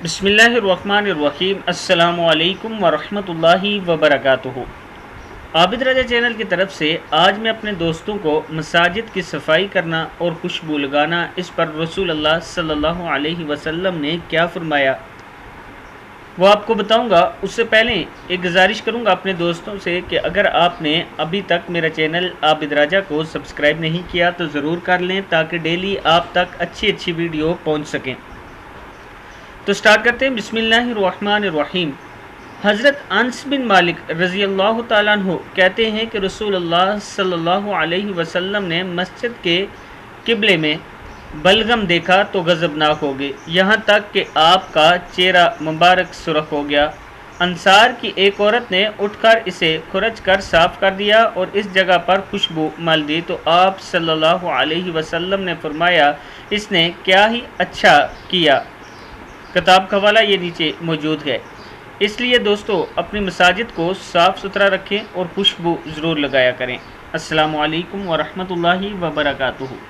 بسم اللہ الرحمن الرحیم۔ السلام علیکم ورحمۃ اللہ وبرکاتہ۔ عابد رضا چینل کی طرف سے آج میں اپنے دوستوں کو مساجد کی صفائی کرنا اور خوشبو لگانا، اس پر رسول اللہ صلی اللہ علیہ وسلم نے کیا فرمایا وہ آپ کو بتاؤں گا۔ اس سے پہلے ایک گزارش کروں گا اپنے دوستوں سے کہ اگر آپ نے ابھی تک میرا چینل عابد رضا کو سبسکرائب نہیں کیا تو ضرور کر لیں تاکہ ڈیلی آپ تک اچھی ویڈیو پہنچ سکیں۔ تو سٹارٹ کرتے ہیں۔ بسم اللہ الرحمن الرحیم۔ حضرت انس بن مالک رضی اللہ تعالیٰ عنہ کہتے ہیں کہ رسول اللہ صلی اللہ علیہ وسلم نے مسجد کے قبلے میں بلغم دیکھا تو غضبناک ہو گئے، یہاں تک کہ آپ کا چہرہ مبارک سرخ ہو گیا۔ انصار کی ایک عورت نے اٹھ کر اسے کھرچ کر صاف کر دیا اور اس جگہ پر خوشبو مل دی تو آپ صلی اللہ علیہ وسلم نے فرمایا، اس نے کیا ہی اچھا کیا۔ کتاب کا حوالہ یہ نیچے موجود ہے۔ اس لیے دوستو اپنی مساجد کو صاف ستھرا رکھیں اور خوشبو ضرور لگایا کریں۔ السلام علیکم ورحمۃ اللہ وبرکاتہ۔